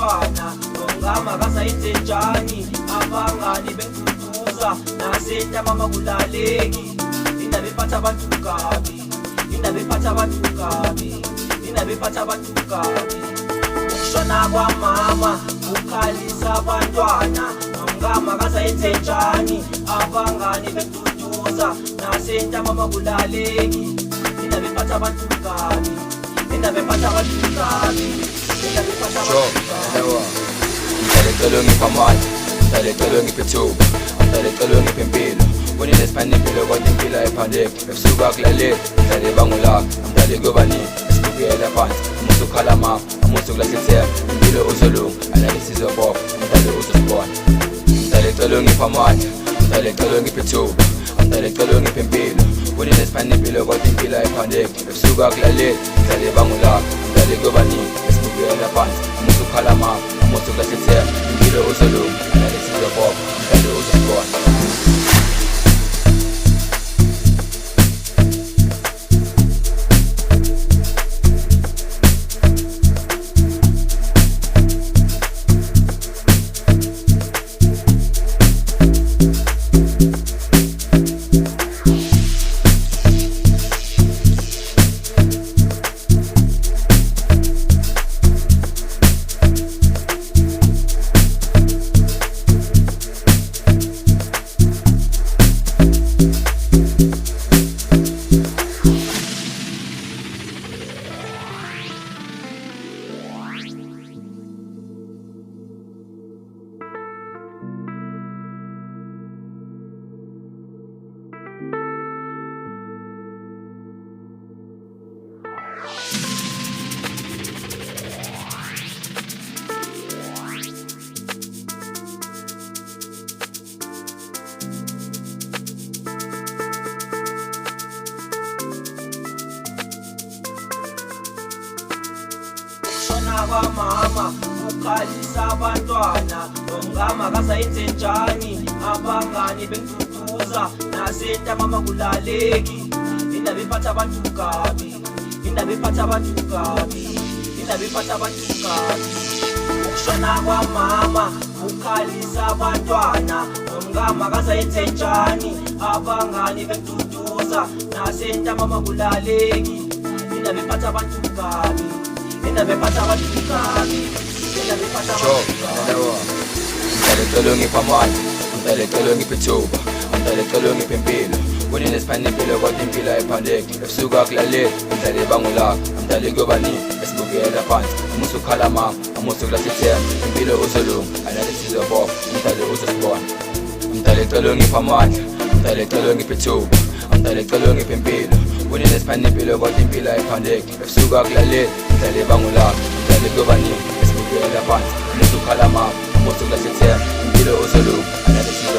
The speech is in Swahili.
abantwana ongama kasayenzenjani abangani bengiduduza nasenta mama kulaleki indaba ephatha abantu kabi indaba ephatha abantu kabi indaba ephatha abantu kabi ukushona kwamama ukhalisa abantwana ongama kasayenzenjani abangani bengiduduza nasenta mama kulaleki indaba ephatha abantu kabi indaba ephatha abantu kabi indaba ephatha abantu kabi Ngicela ngipha amandla, ngicela ngiphe ithuba, ngicela ngiphe impilo. Bonile siphana impilo kodwa impilo ayiphandeki. Ebusuku akulaleli, ngidlale bangulaka, ngidlale kuyobaningi, esibukela phansi. Umuthi ukhala mama, umuthi ukulahla ithemba. Impilo uzolunga, alale sizobopha, ngidlale uzosibona. Ngicela ngipha amandla, ngicela ngiphe ithuba, ngicela ngiphe impilo. Bonile siphana impilo kodwa impilo ayiphandeki. Ebusuku akulaleli, ngidlale bangulaka, ngidlale kuyobaningi, esibukela phansi. Umuthi ukhala mama, umuthi ukulahla ithemba. Impilo uzolunga, alale sizobopha, ngidlale uzosibona. Mama ukhalisa abantwana ongama kasayenzenjani abangani bengiduduza nasenta mama kulaleki indaba ephatha abantu kabi indaba ephatha abantu kabi indaba ephatha abantu kabi ukushona kwamama ukhalisa abantwana ongama kasayenzenjani abangani bengiduduza nasenta mama kulaleki indaba ephatha abantu kabi indaba ephatha abantu kabi indaba ephatha abantu kabi Ngicela ngipha amandla, ngicela ngiphe ithuba, ngicela ngiphe impilo. Bonile siphana impilo kodwa impilo ayiphandeki. Ebusuku akulaleli, ngidlale bangulaka, ngidlale kuyobaningi, esibukela phansi. Umuthi ukhala mama, umuthi ukulahla ithemba. Impilo uzolunga, alale sizobopha, ngidlale uzosibona. Ngicela ngipha amandla, ngicela ngiphe ithuba, ngicela ngiphe impilo. Bonile siphana impilo kodwa impilo ayiphandeki. Ebusuku akulaleli, ngidlale bangulaka, ngidlale kuyobaningi, esibukela phansi. Umuthi ukhala mama, umuthi ukulahla ithemba. Impilo uzolunga, alale sizobopha.